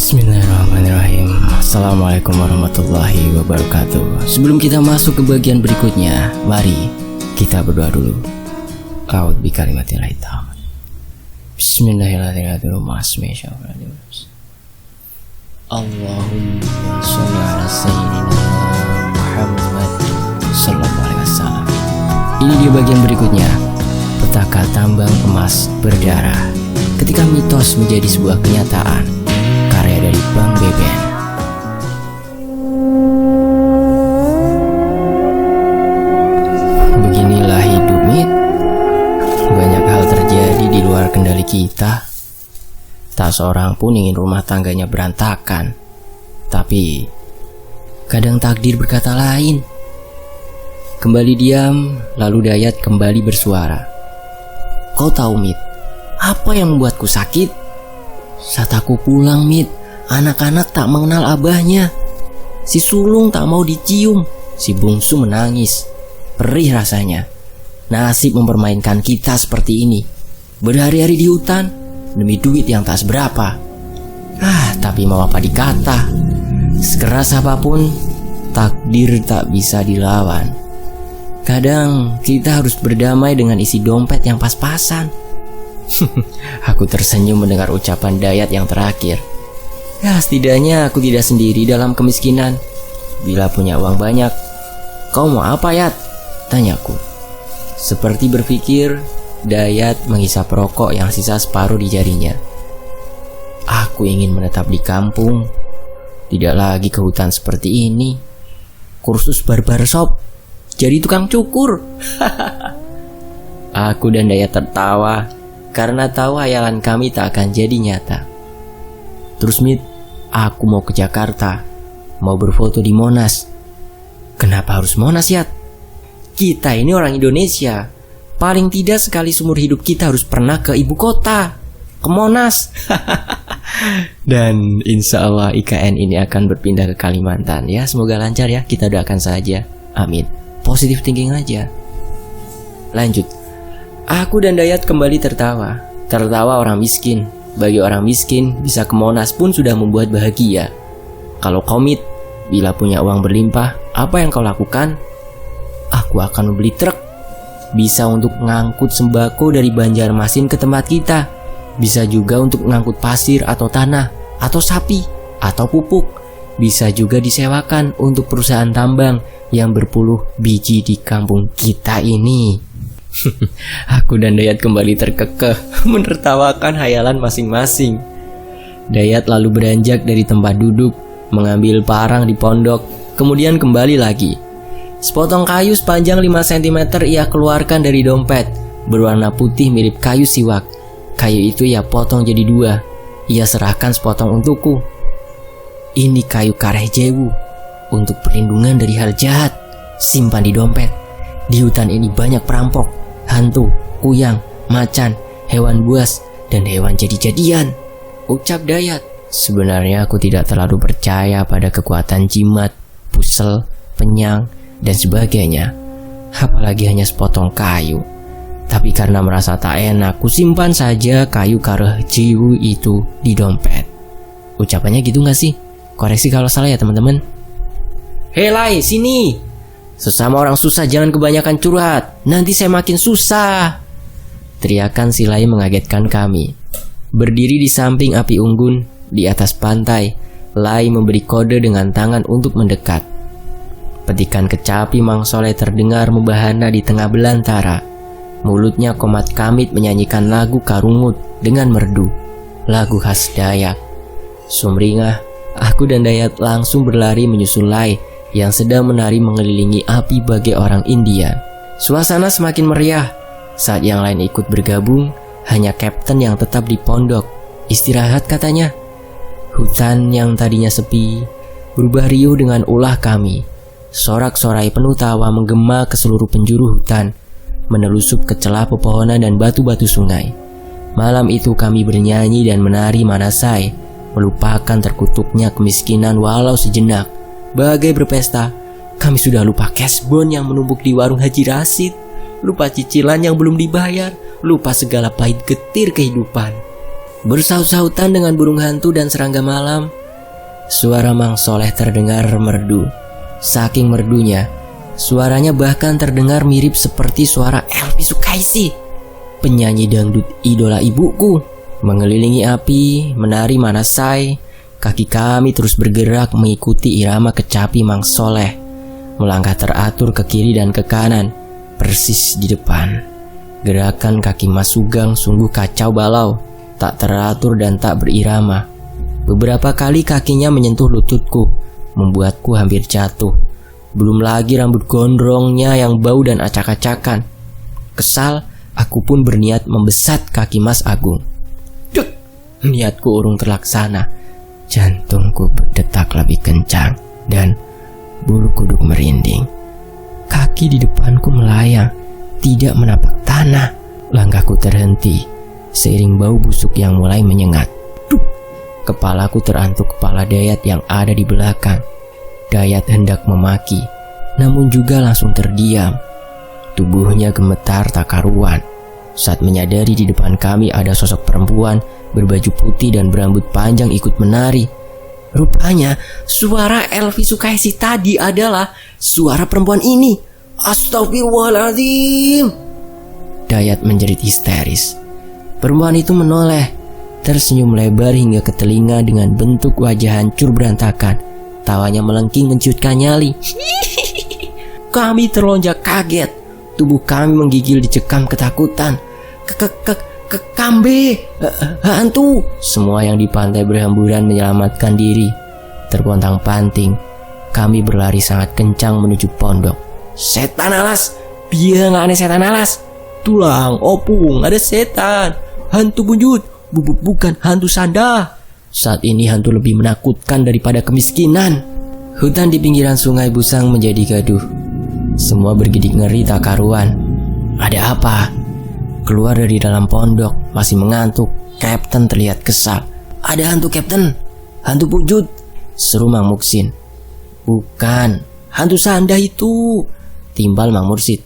Bismillahirrahmanirrahim. Assalamualaikum warahmatullahi wabarakatuh. Sebelum kita masuk ke bagian berikutnya, mari kita berdoa dulu. A'udzu bikalimatillahi tammah. Bismillahirrahmanirrahim. Allahumma shalli ala sayyidina Muhammad sallallahu alaihi wasallam. Ini dia bagian berikutnya. Petaka tambang emas berdarah. Ketika mitos menjadi sebuah kenyataan. Karya dari Bang Beben. Beginilah hidup, Mit. Banyak hal terjadi di luar kendali kita. Tak seorang pun ingin rumah tangganya berantakan. Tapi kadang takdir berkata lain. Kembali diam, lalu Dayat kembali bersuara. Kau tahu, Mit, apa yang membuatku sakit? Saat aku pulang, Mit, anak-anak tak mengenal abahnya. Si sulung tak mau dicium, si bungsu menangis. Perih rasanya. Nasib mempermainkan kita seperti ini. Berhari-hari di hutan demi duit yang tak seberapa. Tapi mau apa dikata. Sekeras apapun, takdir tak bisa dilawan. Kadang kita harus berdamai dengan isi dompet yang pas-pasan. Aku tersenyum mendengar ucapan Dayat yang terakhir. Setidaknya aku tidak sendiri dalam kemiskinan. Bila punya uang banyak, kau mau apa, Yat? Tanyaku. Seperti berpikir, Dayat menghisap rokok yang sisa separuh di jarinya. Aku ingin menetap di kampung, tidak lagi ke hutan seperti ini. Kursus barbershop, jadi tukang cukur. Aku dan Dayat tertawa karena tahu hayalan kami tak akan jadi nyata. Terus, Mit, aku mau ke Jakarta, mau berfoto di Monas. Kenapa harus Monas, Yat? Kita ini orang Indonesia. Paling tidak sekali seumur hidup kita harus pernah ke ibu kota, ke Monas. Dan insya Allah IKN ini akan berpindah ke Kalimantan. Ya, semoga lancar ya, kita doakan saja. Amin. Positive thinking aja. Lanjut. Aku dan Dayat kembali tertawa. Tertawa orang miskin. Bagi orang miskin, bisa ke Monas pun sudah membuat bahagia. Kalau komit, bila punya uang berlimpah, apa yang kau lakukan? Aku akan membeli truk. Bisa untuk mengangkut sembako dari Banjarmasin ke tempat kita. Bisa juga untuk mengangkut pasir atau tanah, atau sapi, atau pupuk. Bisa juga disewakan untuk perusahaan tambang yang berpuluh biji di kampung kita ini. Aku dan Dayat kembali terkekeh menertawakan hayalan masing-masing. Dayat lalu beranjak dari tempat duduk, mengambil parang di pondok, kemudian kembali lagi. Sepotong kayu sepanjang 5 cm ia keluarkan dari dompet, berwarna putih mirip kayu siwak. Kayu itu ia potong jadi 2. Ia serahkan sepotong untukku. Ini kayu kareh jewu, untuk perlindungan dari hal jahat. Simpan di dompet. Di hutan ini banyak perampok, hantu, kuyang, macan, hewan buas, dan hewan jadi-jadian, ucap Dayat. Sebenarnya aku tidak terlalu percaya pada kekuatan jimat, pusel, penyang, dan sebagainya. Apalagi hanya sepotong kayu. Tapi karena merasa tak enak, ku simpan saja kayu kareh jiwu itu di dompet. Ucapannya gitu gak sih? Koreksi kalau salah ya teman-teman. Hei Lai, sini! Sesama orang susah jangan kebanyakan curhat, nanti saya makin susah. Teriakan si Lai mengagetkan kami. Berdiri di samping api unggun, di atas pantai, Lai memberi kode dengan tangan untuk mendekat. Petikan kecapi Mang Soleh terdengar membahana di tengah belantara. Mulutnya komat kamit menyanyikan lagu Karungut dengan merdu, lagu khas Dayak. Sumringah, aku dan Dayat langsung berlari menyusul Lai yang sedang menari mengelilingi api bagai orang India. Suasana semakin meriah. Saat yang lain ikut bergabung, hanya Kapten yang tetap di pondok. Istirahat katanya. Hutan yang tadinya sepi berubah riuh dengan ulah kami. Sorak-sorai penuh tawa menggema ke seluruh penjuru hutan, menelusup ke celah pepohonan dan batu-batu sungai. Malam itu kami bernyanyi dan menari manasai, melupakan terkutuknya kemiskinan walau sejenak. Bagai berpesta, kami sudah lupa cashbon yang menumpuk di warung Haji Rasid, lupa cicilan yang belum dibayar, lupa segala pahit getir kehidupan. Bersaut-sautan dengan burung hantu dan serangga malam, suara Mang Soleh terdengar merdu. Saking merdunya, suaranya bahkan terdengar mirip seperti suara Elvi Sukaisi, penyanyi dangdut idola ibuku. Mengelilingi api, menari manasai, kaki kami terus bergerak mengikuti irama kecapi Mang Soleh, melangkah teratur ke kiri dan ke kanan, persis di depan. Gerakan kaki Mas Sugeng sungguh kacau balau, tak teratur dan tak berirama. Beberapa kali kakinya menyentuh lututku, membuatku hampir jatuh. Belum lagi rambut gondrongnya yang bau dan acak-acakan. Kesal, aku pun berniat membesat kaki Mas Agung. Duk! Niatku urung terlaksana. Jantungku berdetak lebih kencang dan bulu kuduk merinding. Kaki di depanku melayang, tidak menapak tanah. Langkahku terhenti seiring bau busuk yang mulai menyengat. Duh! Kepalaku terantuk kepala Dayat yang ada di belakang. Dayat hendak memaki, namun juga langsung terdiam. Tubuhnya gemetar tak karuan saat menyadari di depan kami ada sosok perempuan berbaju putih dan berambut panjang ikut menari. Rupanya suara Elvi Sukaisi tadi adalah suara perempuan ini. Astagfirullahaladzim! Dayat menjerit histeris. Perempuan itu menoleh, tersenyum lebar hingga ke telinga dengan bentuk wajah hancur berantakan. Tawanya melengking menciutkan nyali. Kami terlonjak kaget. Tubuh kami menggigil dicekam ketakutan. Kambe, hantu. Semua yang di pantai berhamburan menyelamatkan diri. Terpontang-panting, kami berlari sangat kencang menuju pondok. Setan alas, biar nggak aneh setan alas. Tulang, opung, ada setan. Hantu bunjut, bukan hantu sanda. Saat ini hantu lebih menakutkan daripada kemiskinan. Hutan di pinggiran sungai Busang menjadi gaduh. Semua bergidik ngeri tak karuan. Ada apa? Keluar dari dalam pondok, masih mengantuk, Kapten terlihat kesal. Ada hantu, Kapten. Hantu bunjut, seru Mang Muksin. Bukan, hantu sanda itu, timbal Mang Mursid.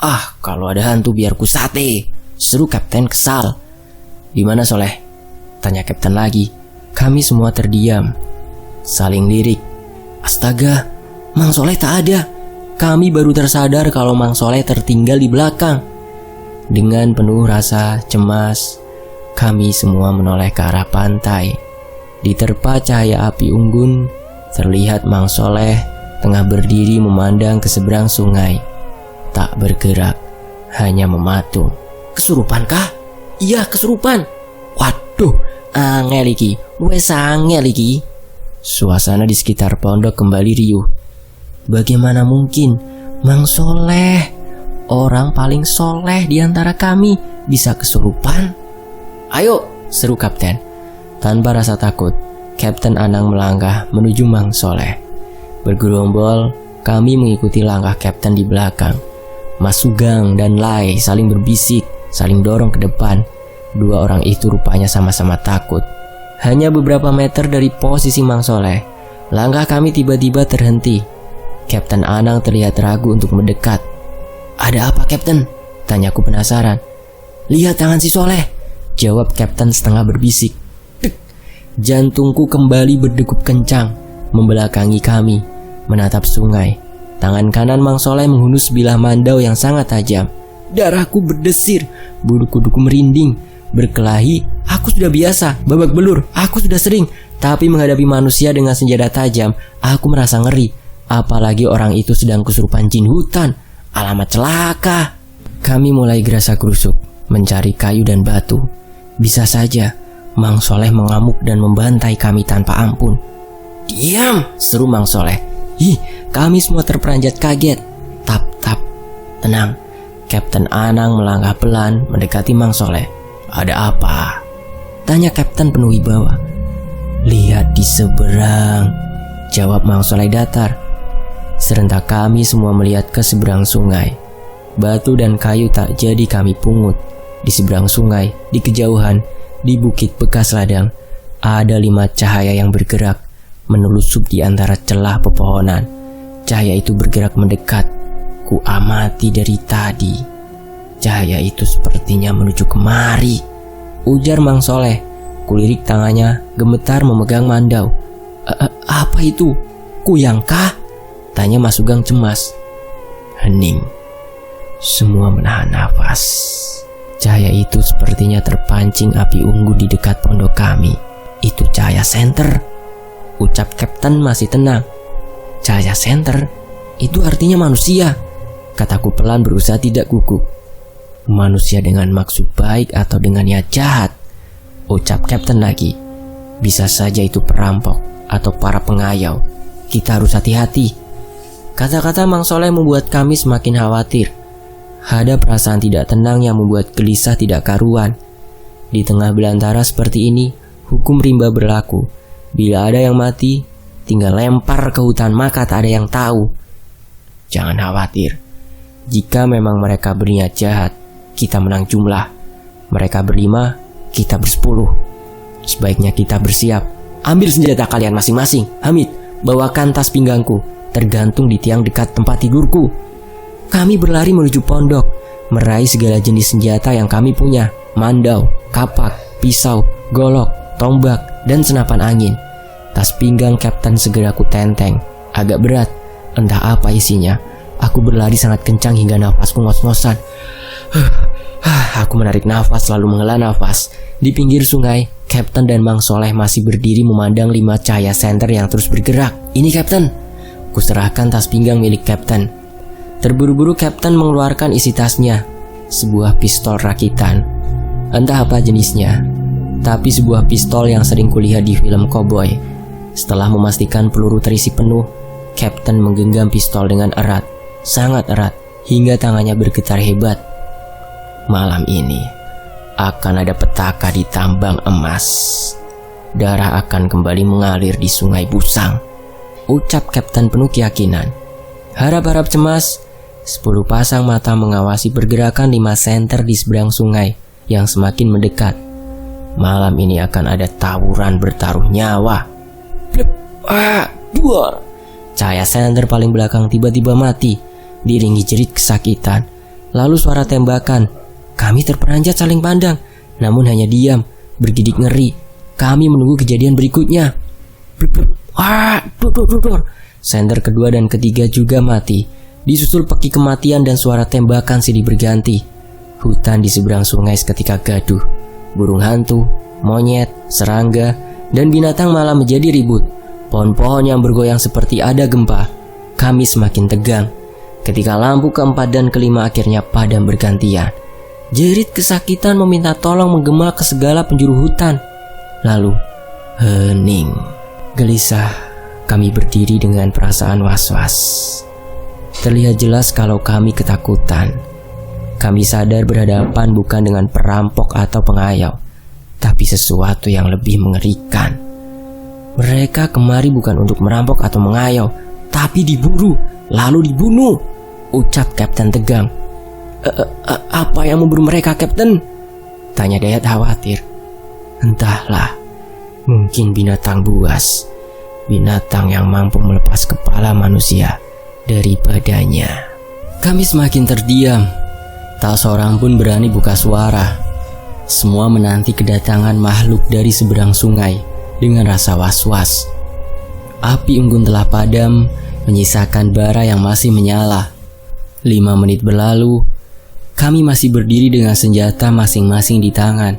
Ah, kalau ada hantu biar ku sate, seru Kapten kesal. Di mana Soleh? Tanya Kapten lagi. Kami semua terdiam, saling lirik. Astaga, Mang Soleh tak ada. Kami baru tersadar kalau Mang Soleh tertinggal di belakang. Dengan penuh rasa cemas, kami semua menoleh ke arah pantai. Diterpa cahaya api unggun, terlihat Mang Soleh tengah berdiri memandang ke seberang sungai. Tak bergerak, hanya mematung. Kesurupankah? Iya, kesurupan. Waduh, angel iki, wes angel iki. Suasana di sekitar pondok kembali riuh. Bagaimana mungkin Mang Soleh, orang paling soleh di antara kami, bisa kesurupan? Ayo, seru Kapten. Tanpa rasa takut, Kapten Anang melangkah menuju Mang Soleh. Bergerombol, kami mengikuti langkah Kapten di belakang. Mas Sugeng dan Lai saling berbisik, saling dorong ke depan. Dua orang itu rupanya sama-sama takut. Hanya beberapa meter dari posisi Mang Soleh, langkah kami tiba-tiba terhenti. Kapten Anang terlihat ragu untuk mendekat. Ada apa, Kapten? Tanyaku penasaran. Lihat tangan si Soleh, jawab Kapten setengah berbisik. Dek. Jantungku kembali berdegup kencang, membelakangi kami, menatap sungai. Tangan kanan Mang Soleh menghunus bilah mandau yang sangat tajam. Darahku berdesir, bulu kuduku merinding. Berkelahi, aku sudah biasa. Babak belur, aku sudah sering. Tapi menghadapi manusia dengan senjata tajam, aku merasa ngeri. Apalagi orang itu sedang kesurupan jin hutan. Alamat celaka. Kami mulai gerasa gerusuk, mencari kayu dan batu. Bisa saja Mang Soleh mengamuk dan membantai kami tanpa ampun. Diam, seru Mang Soleh. Ih, kami semua terperanjat kaget. Tap, tap. Tenang. Kapten Anang melangkah pelan mendekati Mang Soleh. Ada apa? Tanya Kapten penuh wibawa. Lihat di seberang, jawab Mang Soleh datar. Serentak kami semua melihat ke seberang sungai. Batu dan kayu tak jadi kami pungut. Di seberang sungai, di kejauhan, di bukit bekas ladang, ada 5 cahaya yang bergerak, menelusup di antara celah pepohonan. Cahaya itu bergerak mendekat. Ku amati dari tadi. Cahaya itu sepertinya menuju kemari, ujar Mang Soleh. Kulirik tangannya, gemetar memegang mandau. Apa itu? Kuyangkah? Tanya Mas Sugeng cemas. Hening. Semua menahan nafas. Cahaya itu sepertinya terpancing api unggun di dekat pondok kami. Itu cahaya senter. Ucap Kapten masih tenang. Cahaya senter? Itu artinya manusia. Kataku pelan berusaha tidak gugup. Manusia dengan maksud baik atau dengan niat jahat? Ucap Kapten lagi. Bisa saja itu perampok atau para pengayau. Kita harus hati-hati. Kata-kata Mang Soleh membuat kami semakin khawatir. Ada perasaan tidak tenang yang membuat gelisah tidak karuan. Di tengah belantara seperti ini, hukum rimba berlaku. Bila ada yang mati, tinggal lempar ke hutan maka tak ada yang tahu. Jangan khawatir. Jika memang mereka berniat jahat, kita menang jumlah. Mereka berlima, kita bersepuluh. Sebaiknya kita bersiap. Ambil senjata kalian masing-masing. Hamid, bawakan tas pinggangku, tergantung di tiang dekat tempat tidurku. Kami berlari menuju pondok, meraih segala jenis senjata yang kami punya. Mandau, kapak, pisau, golok, tombak, dan senapan angin. Tas pinggang Kapten segera ku tenteng. Agak berat, entah apa isinya. Aku berlari sangat kencang hingga nafasku ngos-ngosan. Aku menarik nafas lalu menghela nafas. Di pinggir sungai, Kapten dan Mang Soleh masih berdiri memandang 5 cahaya senter yang terus bergerak. Ini Kapten. Kuserahkan tas pinggang milik Kapten. Terburu-buru Kapten mengeluarkan isi tasnya. Sebuah pistol rakitan. Entah apa jenisnya, tapi sebuah pistol yang sering kulihat di film koboi. Setelah memastikan peluru terisi penuh, Kapten menggenggam pistol dengan erat. Sangat erat, hingga tangannya bergetar hebat. Malam ini akan ada petaka di tambang emas. Darah akan kembali mengalir di Sungai Busang. Ucap Kapten penuh keyakinan. Harap-harap cemas, 10 pasang mata mengawasi pergerakan 5 senter di seberang sungai yang semakin mendekat. Malam ini akan ada tawuran bertaruh nyawa. Blep, duar. Cahaya senter paling belakang tiba-tiba mati, diiringi jerit kesakitan. Lalu suara tembakan. Kami terperanjat saling pandang, namun hanya diam, bergidik ngeri. Kami menunggu kejadian berikutnya. Blep, duar. Senter kedua dan ketiga juga mati. Disusul peki kematian dan suara tembakan silih berganti. Hutan di seberang sungai seketika gaduh. Burung hantu, monyet, serangga, dan binatang malah menjadi ribut. Pohon-pohon yang bergoyang seperti ada gempa. Kami semakin tegang ketika lampu keempat dan kelima akhirnya padam bergantian. Jerit kesakitan meminta tolong menggema ke segala penjuru hutan. Lalu hening. Gelisah, kami berdiri dengan perasaan was-was. Terlihat jelas kalau kami ketakutan. Kami sadar berhadapan bukan dengan perampok atau pengayau, tapi sesuatu yang lebih mengerikan. Mereka kemari bukan untuk merampok atau mengayau, tapi diburu, lalu dibunuh. Ucap Kapten tegang. Apa yang memburu mereka, Kapten? Tanya Dayat khawatir. Entahlah, mungkin binatang buas. Binatang yang mampu melepas kepala manusia dari badannya. Kami semakin terdiam. Tak seorang pun berani buka suara. Semua menanti kedatangan makhluk dari seberang sungai dengan rasa was-was. Api unggun telah padam, menyisakan bara yang masih menyala. 5 menit berlalu, kami masih berdiri dengan senjata masing-masing di tangan.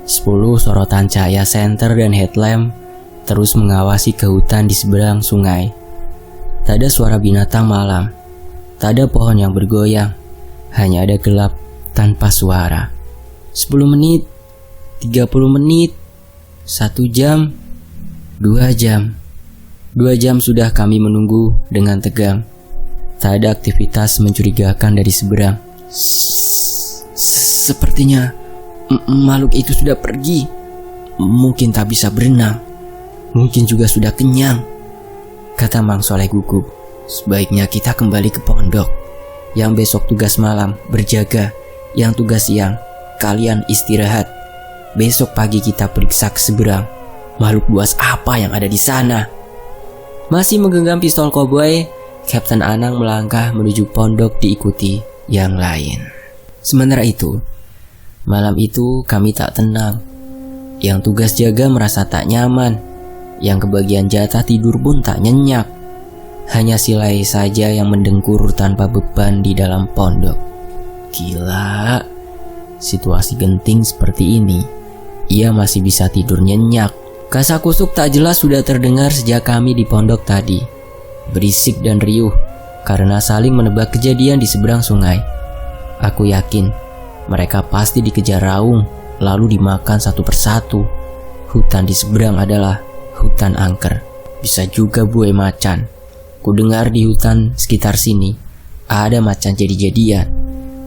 10 sorotan cahaya senter dan headlamp terus mengawasi ke hutan di seberang sungai. Tak ada suara binatang malam, tak ada pohon yang bergoyang, hanya ada gelap tanpa suara. 10 menit, 30 menit, 1 jam, 2 jam. 2 jam sudah kami menunggu dengan tegang. Tak ada aktivitas mencurigakan dari seberang. Sepertinya makhluk itu sudah pergi. Mungkin tak bisa berenang, mungkin juga sudah kenyang. Kata Mang Soleh gugup. Sebaiknya kita kembali ke pondok. Yang besok tugas malam berjaga, yang tugas siang kalian istirahat. Besok pagi kita periksa ke seberang. Makhluk buas apa yang ada di sana? Masih menggenggam pistol koboi, Kapten Anang melangkah menuju pondok diikuti yang lain. Sementara itu, malam itu kami tak tenang. Yang tugas jaga merasa tak nyaman. Yang kebagian jatah tidur pun tak nyenyak. Hanya si Lai saja yang mendengkur tanpa beban di dalam pondok. Gila, situasi genting seperti ini, ia masih bisa tidur nyenyak. Kasakusuk tak jelas sudah terdengar sejak kami di pondok tadi. Berisik dan riuh karena saling menebak kejadian di seberang sungai. Aku yakin mereka pasti dikejar raung lalu dimakan satu persatu. Hutan di seberang adalah hutan angker, bisa juga buaya macan. Ku dengar di hutan sekitar sini ada macan jadi-jadian,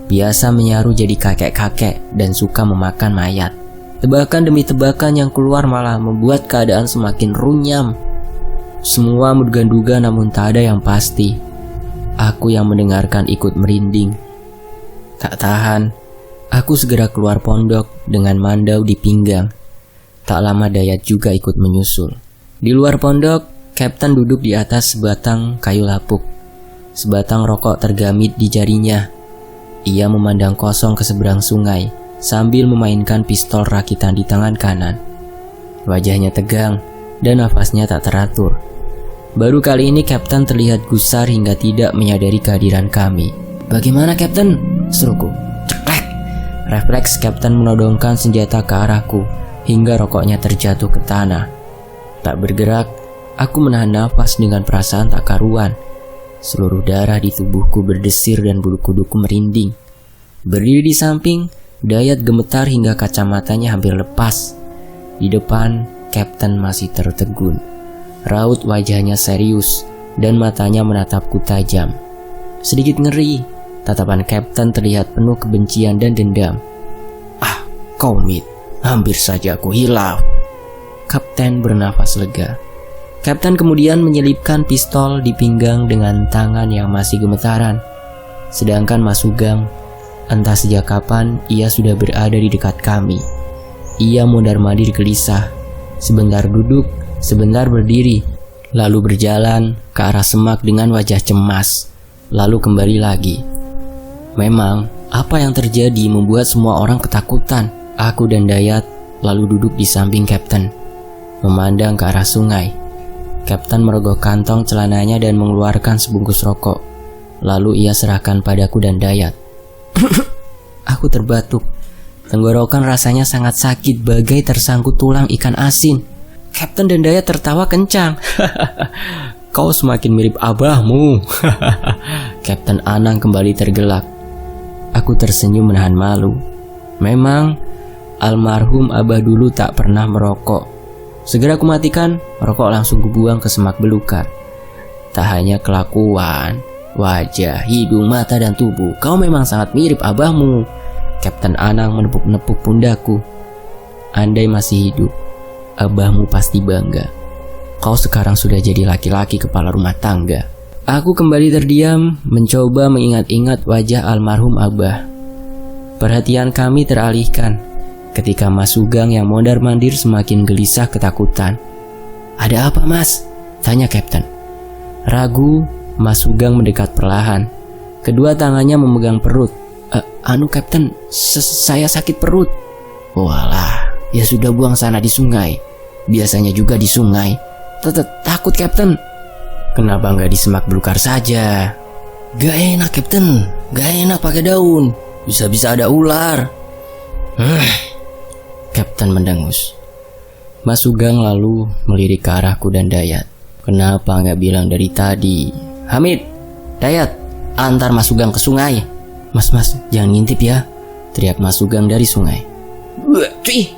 biasa menyaru jadi kakek-kakek dan suka memakan mayat. Tebakan demi tebakan yang keluar malah membuat keadaan semakin runyam. Semua menduga-duga namun tak ada yang pasti. Aku yang mendengarkan ikut merinding. Tak tahan, aku segera keluar pondok dengan mandau di pinggang. Tak lama Dayat juga ikut menyusul. Di luar pondok, Kapten duduk di atas sebatang kayu lapuk. Sebatang rokok tergamit di jarinya. Ia memandang kosong ke seberang sungai sambil memainkan pistol rakitan di tangan kanan. Wajahnya tegang dan nafasnya tak teratur. Baru kali ini Kapten terlihat gusar hingga tidak menyadari kehadiran kami. "Bagaimana, Kapten?" seruku. Ceklek. Refleks Kapten menodongkan senjata ke arahku hingga rokoknya terjatuh ke tanah. Tak bergerak, aku menahan nafas dengan perasaan tak karuan. Seluruh darah di tubuhku berdesir dan bulu kuduku merinding. Berdiri di samping, Dayat gemetar hingga kacamatanya hampir lepas. Di depan, Kapten masih tertegun. Raut wajahnya serius dan matanya menatapku tajam. Sedikit ngeri, tatapan Kapten terlihat penuh kebencian dan dendam. "Ah, kau Mit, hampir saja aku hilaf." Kapten bernafas lega. Kapten kemudian menyelipkan pistol di pinggang dengan tangan yang masih gemetaran. Sedangkan Mas Sugeng, entah sejak kapan ia sudah berada di dekat kami. Ia mondar-mandir gelisah, sebentar duduk, sebentar berdiri, lalu berjalan ke arah semak dengan wajah cemas, lalu kembali lagi. Memang, apa yang terjadi membuat semua orang ketakutan. Aku dan Dayat lalu duduk di samping Kapten, memandang ke arah sungai. Kapten merogoh kantong celananya dan mengeluarkan sebungkus rokok. Lalu ia serahkan padaku dan Dayat. Aku terbatuk. Tenggorokan rasanya sangat sakit bagai tersangkut tulang ikan asin. Kapten dan Dayat tertawa kencang. "Kau semakin mirip abahmu." Kapten Anang kembali tergelak. Aku tersenyum menahan malu. Memang almarhum abah dulu tak pernah merokok. Segera aku matikan, rokok langsung kubuang ke semak belukar. Tak hanya kelakuan, wajah, hidung, mata, dan tubuh, kau memang sangat mirip abahmu. Kapten Anang menepuk-nepuk pundakku. Andai masih hidup, abahmu pasti bangga. Kau sekarang sudah jadi laki-laki kepala rumah tangga. Aku kembali terdiam, mencoba mengingat-ingat wajah almarhum abah. Perhatian kami teralihkan ketika Mas Sugeng yang mondar-mandir semakin gelisah ketakutan. "Ada apa, Mas?" tanya Kapten. Ragu, Mas Sugeng mendekat perlahan. Kedua tangannya memegang perut. Kapten, saya sakit perut." "Walah, ya sudah buang sana di sungai. Biasanya juga di sungai." Takut, Kapten." "Kenapa nggak di semak belukar saja?" "Gak enak, Kapten. Gak enak pakai daun. Bisa-bisa ada ular." Kapten mendengus. Mas Sugeng lalu melirik ke arahku dan Dayat. "Kenapa nggak bilang dari tadi?" "Hamid, Dayat, antar Mas Sugeng ke sungai." Mas, jangan ngintip ya," teriak Mas Sugeng dari sungai. Cuy.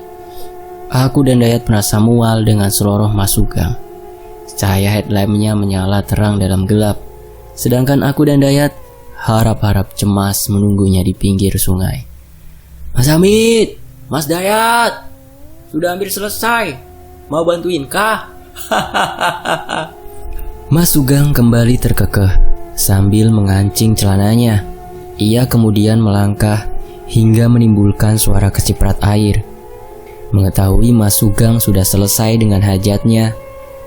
Aku dan Dayat merasa mual dengan seloroh Mas Sugeng. Cahaya headlampnya menyala terang dalam gelap. Sedangkan aku dan Dayat harap-harap cemas menunggunya di pinggir sungai. "Mas Hamid, Mas Dayat, sudah hampir selesai. Mau bantuin kah?" Mas Sugeng kembali terkekeh sambil mengancing celananya. Ia kemudian melangkah hingga menimbulkan suara keciprat air. Mengetahui Mas Sugeng sudah selesai dengan hajatnya,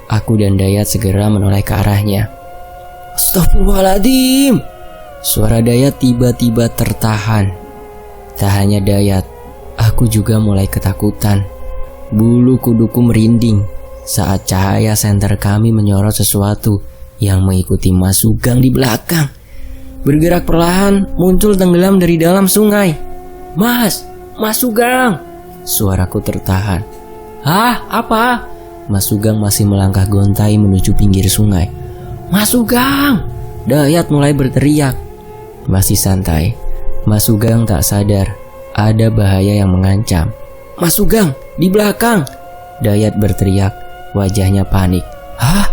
aku dan Dayat segera menoleh ke arahnya. "Astagfirullahaladzim!" Suara Dayat tiba-tiba tertahan. Tak hanya Dayat, aku juga mulai ketakutan. Bulu kuduku merinding saat cahaya senter kami menyorot sesuatu yang mengikuti Mas Sugeng di belakang. Bergerak perlahan, muncul tenggelam dari dalam sungai. Mas Sugeng! Suaraku tertahan. Hah? Apa? Mas Sugeng masih melangkah gontai menuju pinggir sungai. Mas Sugeng! Dayat mulai berteriak. Masih santai, Mas Sugeng tak sadar ada bahaya yang mengancam. Mas Sugeng, di belakang! Dayat berteriak, wajahnya panik. Hah?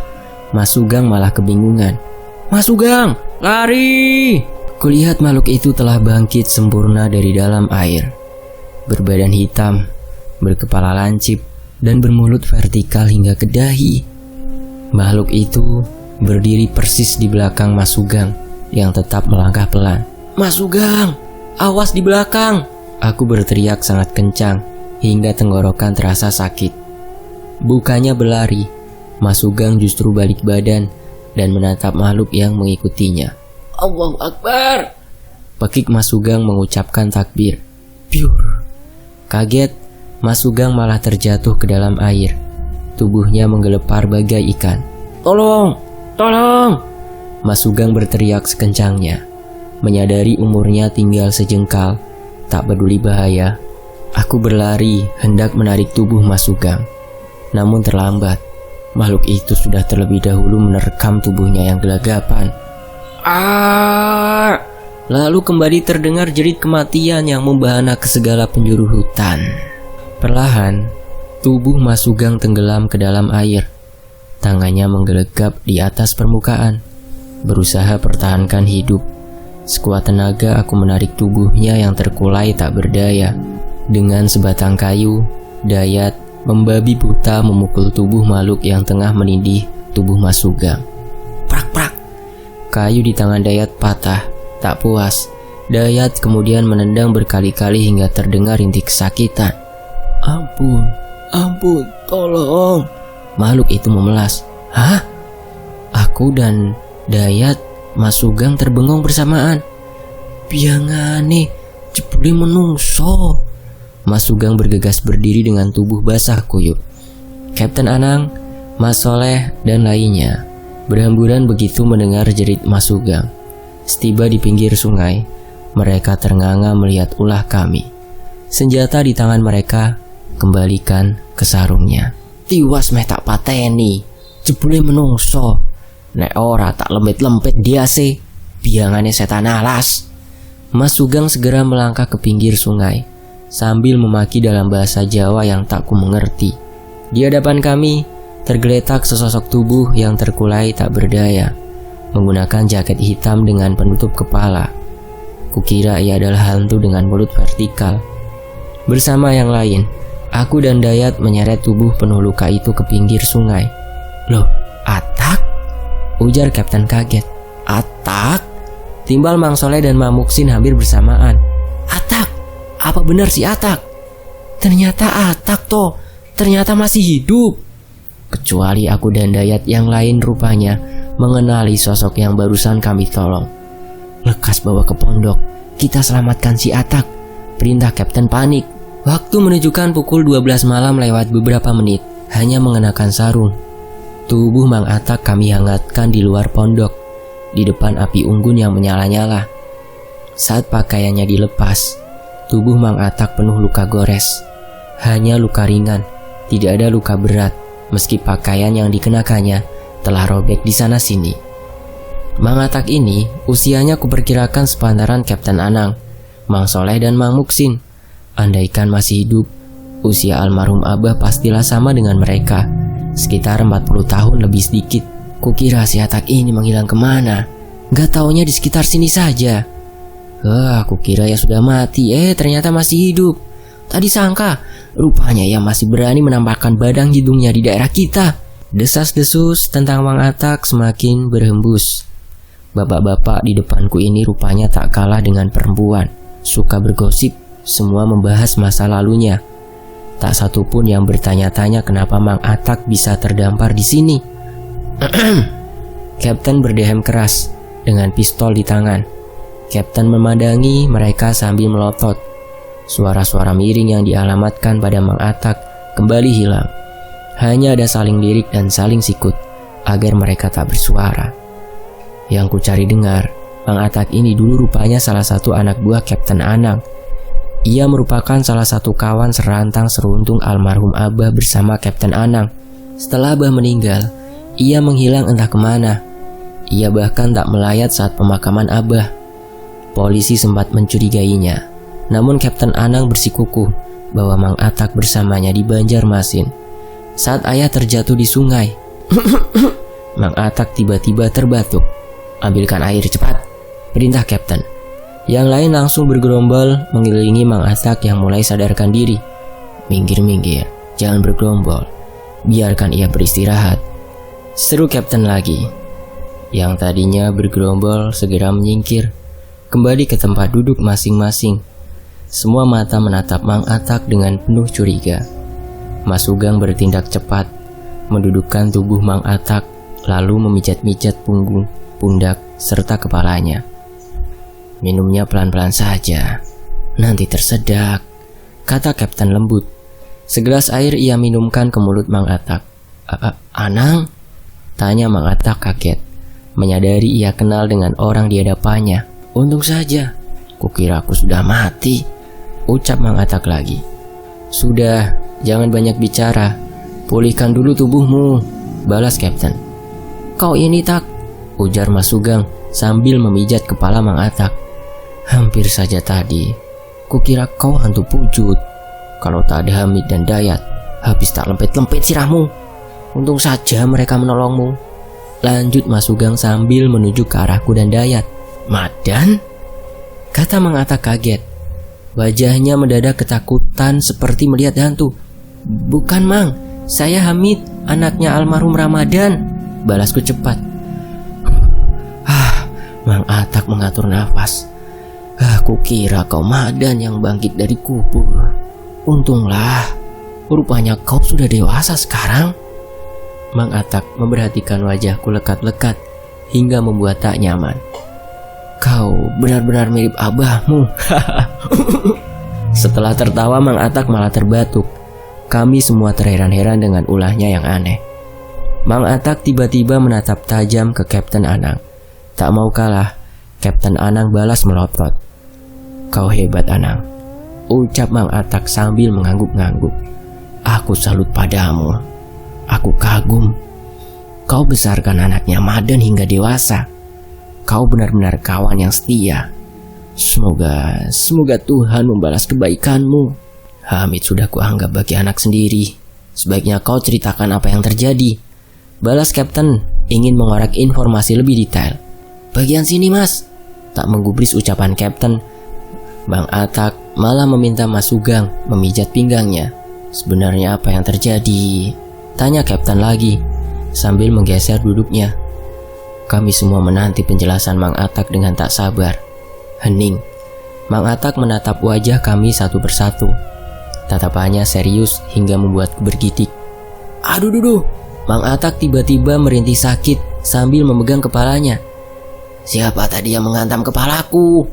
Mas Sugeng malah kebingungan. Mas Sugeng, lari! Kulihat makhluk itu telah bangkit sempurna dari dalam air. Berbadan hitam, berkepala lancip, dan bermulut vertikal hingga ke dahi. Makhluk itu berdiri persis di belakang Mas Sugeng yang tetap melangkah pelan. Mas Sugeng, awas di belakang! Aku berteriak sangat kencang hingga tenggorokan terasa sakit. Bukannya berlari, Mas Sugeng justru balik badan dan menatap makhluk yang mengikutinya. Allahu Akbar! Pekik Mas Sugeng mengucapkan takbir. Piur! Kaget, Mas Sugeng malah terjatuh ke dalam air. Tubuhnya menggelepar bagai ikan. Tolong! Tolong! Mas Sugeng berteriak sekencangnya. Menyadari umurnya tinggal sejengkal, tak peduli bahaya, aku berlari hendak menarik tubuh Mas Sugeng. Namun terlambat, makhluk itu sudah terlebih dahulu menerkam tubuhnya yang gelagapan. Lalu kembali terdengar jerit kematian yang membahana ke segala penjuru hutan. Perlahan, tubuh Mas Sugeng tenggelam ke dalam air. Tangannya menggelegap di atas permukaan, berusaha pertahankan hidup. Sekuat tenaga aku menarik tubuhnya yang terkulai tak berdaya. Dengan sebatang kayu, Dayat membabi buta memukul tubuh makhluk yang tengah menindih tubuh Mas Sugeng. Prak-prak! Kayu di tangan Dayat patah. Tak puas, Dayat kemudian menendang berkali-kali hingga terdengar rintik kesakitan. Ampun, tolong! Makhluk itu memelas. Hah? Aku dan Dayat, Mas Sugeng terbengong bersamaan. Piangane, jebule menungso. Mas Sugeng bergegas berdiri dengan tubuh basah kuyup. Kapten Anang, Mas Soleh, dan lainnya berhamburan begitu mendengar jerit Mas Sugeng. Setiba di pinggir sungai, mereka ternganga melihat ulah kami. Senjata di tangan mereka kembalikan ke sarungnya. Tiwas meh tak pateni, jebule menungso. Nek ora tak lempit-lempit dia sih. Biangane setan alas. Mas Sugeng segera melangkah ke pinggir sungai sambil memaki dalam bahasa Jawa yang tak ku mengerti. Di hadapan kami tergeletak sesosok tubuh yang terkulai tak berdaya, menggunakan jaket hitam dengan penutup kepala. Kukira ia adalah hantu dengan mulut vertikal. Bersama yang lain, aku dan Dayat menyeret tubuh penuh luka itu ke pinggir sungai. Loh, Atak? Ujar Kapten kaget. Atak? Timbal Mang Soleh dan Mang Muksin hampir bersamaan. Atak? Apa benar si Atak? Ternyata Atak toh. Ternyata masih hidup. Kecuali aku dan Dayat yang lain rupanya mengenali sosok yang barusan kami tolong. Lekas bawa ke pondok. Kita selamatkan si Atak, perintah Kapten panik. Waktu menunjukkan pukul 12 malam lewat beberapa menit. Hanya mengenakan sarung. Tubuh Mang Atak kami hangatkan di luar pondok, di depan api unggun yang menyala-nyala. Saat pakaiannya dilepas, tubuh Mang Atak penuh luka gores. Hanya luka ringan, tidak ada luka berat, meski pakaian yang dikenakannya telah robek di sana sini. Mang Atak ini usianya kuperkirakan sepantaran Kapten Anang, Mang Soleh dan Mang Muksin. Andaikan masih hidup, usia almarhum Abah pastilah sama dengan mereka, sekitar 40 tahun lebih sedikit. Kukira si Atak ini menghilang kemana. Gak taunya di sekitar sini saja. Aku kira ya sudah mati, ternyata masih hidup. Tadi sangka, rupanya ia masih berani menampakkan badang hidungnya di daerah kita. Desas-desus tentang Mang Atak semakin berhembus. Bapak-bapak di depanku ini rupanya tak kalah dengan perempuan. Suka bergosip, semua membahas masa lalunya. Tak satu pun yang bertanya-tanya kenapa Mang Atak bisa terdampar di sini. Kapten berdehem keras dengan pistol di tangan. Kapten memandangi mereka sambil melotot. Suara-suara miring yang dialamatkan pada Mang Atak kembali hilang. Hanya ada saling lirik dan saling sikut agar mereka tak bersuara. Yang ku cari dengar, Mang Atak ini dulu rupanya salah satu anak buah Kapten Anang. Ia merupakan salah satu kawan serantang seruntung almarhum Abah bersama Kapten Anang. Setelah Abah meninggal, ia menghilang entah kemana. Ia bahkan tak melayat saat pemakaman Abah. Polisi sempat mencurigainya, namun Kapten Anang bersikukuh bahwa Mang Atak bersamanya di Banjarmasin. Saat ayah terjatuh di sungai, Mang Atak tiba-tiba terbatuk. "Ambilkan air cepat," perintah Kapten. Yang lain langsung bergerombol mengelilingi Mang Atak yang mulai sadarkan diri. "Minggir-minggir, jangan bergerombol. Biarkan ia beristirahat," seru Kapten lagi. Yang tadinya bergerombol segera menyingkir, kembali ke tempat duduk masing-masing. Semua mata menatap Mang Atak dengan penuh curiga. Mas Sugeng bertindak cepat, mendudukkan tubuh Mang Atak, lalu memijat-mijat punggung, pundak, serta kepalanya. "Minumnya pelan-pelan saja, nanti tersedak," kata Kapten lembut. Segelas air ia minumkan ke mulut Mang Atak. "Anang?" tanya Mang Atak kaget, menyadari ia kenal dengan orang di hadapannya. "Untung saja, kukira aku sudah mati," ucap Mang Atak lagi. "Sudah, jangan banyak bicara, pulihkan dulu tubuhmu," balas Kapten. "Kau ini Tak," ujar Mas Sugeng sambil memijat kepala Mang Atak. "Hampir saja tadi, kukira kau hantu pujut. Kalau tak ada Hamid dan Dayat, habis tak lempet-lempet sirahmu. Untung saja mereka menolongmu," lanjut Mas Sugeng sambil menuju ke arahku dan Dayat. "Madan?" kata Mang Atak kaget. Wajahnya mendadak ketakutan seperti melihat hantu. "Bukan Mang, saya Hamid, anaknya almarhum Ramadan," balasku cepat. Mang Atak mengatur nafas. "Kukira kau Madan yang bangkit dari kubur. Untunglah, rupanya kau sudah dewasa sekarang." Mang Atak memperhatikan wajahku lekat-lekat hingga membuat tak nyaman. "Kau benar-benar mirip abahmu." Setelah tertawa, Mang Atak malah terbatuk. Kami semua terheran-heran dengan ulahnya yang aneh. Mang Atak tiba-tiba menatap tajam ke Kapten Anang. Tak mau kalah, Kapten Anang balas melotot. "Kau hebat, Anang," ucap Mang Atak sambil mengangguk-ngangguk. "Aku salut padamu. Aku kagum. Kau besarkan anaknya Madan hingga dewasa. Kau benar-benar kawan yang setia. Semoga Tuhan membalas kebaikanmu. Hamid sudah kuanggap bagi anak sendiri. Sebaiknya kau ceritakan apa yang terjadi," balas Kapten, ingin mengorek informasi lebih detail. "Bagian sini, Mas," tak menggubris ucapan Kapten. Mang Atak malah meminta Mas Sugeng memijat pinggangnya. "Sebenarnya apa yang terjadi?" tanya Kapten lagi, sambil menggeser duduknya. Kami semua menanti penjelasan Mang Atak dengan tak sabar. Hening. Mang Atak menatap wajah kami satu persatu. Tatapannya serius hingga membuatku bergidik. "Aduh. Mang Atak tiba-tiba merintih sakit sambil memegang kepalanya. "Siapa tadi yang menghantam kepalaku?"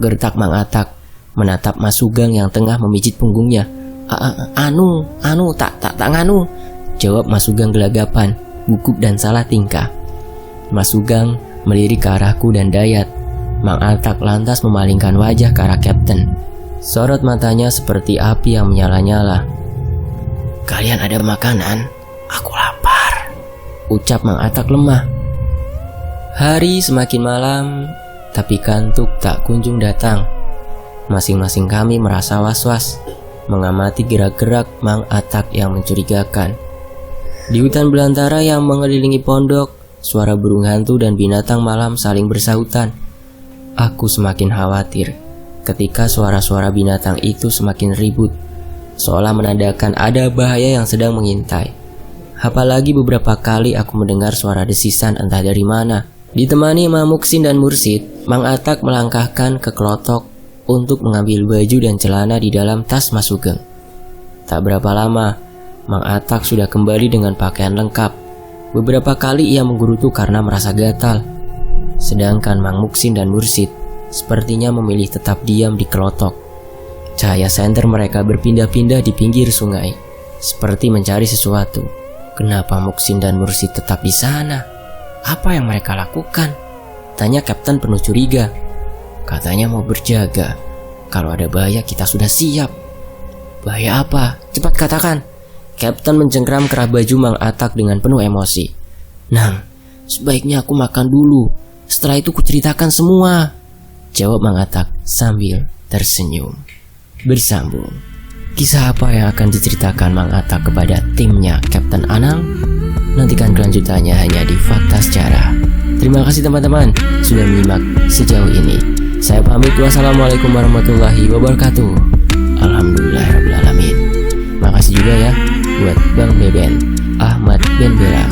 gertak Mang Atak, menatap Mas Sugeng yang tengah memijit punggungnya. Anu, tak nganu," jawab Mas Sugeng gelagapan, gugup dan salah tingkah. Mas Sugeng melirik ke arahku dan Dayat. Mang Atak lantas memalingkan wajah ke arah Kapten. Sorot matanya seperti api yang menyala-nyala. "Kalian ada makanan? Aku lapar," ucap Mang Atak lemah. Hari semakin malam, tapi kantuk tak kunjung datang. Masing-masing kami merasa was-was, mengamati gerak-gerak Mang Atak yang mencurigakan. Di hutan belantara yang mengelilingi pondok, suara burung hantu dan binatang malam saling bersahutan. Aku semakin khawatir ketika suara-suara binatang itu semakin ribut, seolah menandakan ada bahaya yang sedang mengintai. Apalagi beberapa kali aku mendengar suara desisan entah dari mana. Ditemani Mang Muksin dan Mursid, Mang Atak melangkahkan ke klotok untuk mengambil baju dan celana di dalam tas Mas Sugeng. Tak berapa lama, Mang Atak sudah kembali dengan pakaian lengkap. Beberapa kali ia menggerutu karena merasa gatal. Sedangkan Mang Muksin dan Mursid sepertinya memilih tetap diam di klotok. Cahaya senter mereka berpindah-pindah di pinggir sungai, seperti mencari sesuatu. Kenapa Muksin dan Mursid tetap di sana? Apa yang mereka lakukan? Tanya Kapten penuh curiga. Katanya mau berjaga. Kalau ada bahaya kita sudah siap. Bahaya apa? Cepat katakan. Kapten mencengkram kerah baju Mang Atak dengan penuh emosi. Nang, sebaiknya aku makan dulu. Setelah itu kuceritakan semua, jawab Mang Atak sambil tersenyum. Bersambung. Kisah apa yang akan diceritakan Mang Atak kepada timnya Kapten Anang? Nantikan kelanjutannya hanya di Fakta Sejarah. Terima kasih teman-teman sudah menyimak sejauh ini. Saya pamit, wassalamualaikum warahmatullahi wabarakatuh. Alhamdulillahirrahmanirrahim. Makasih juga ya buat Bang Beben, Ahmad Ben Bella,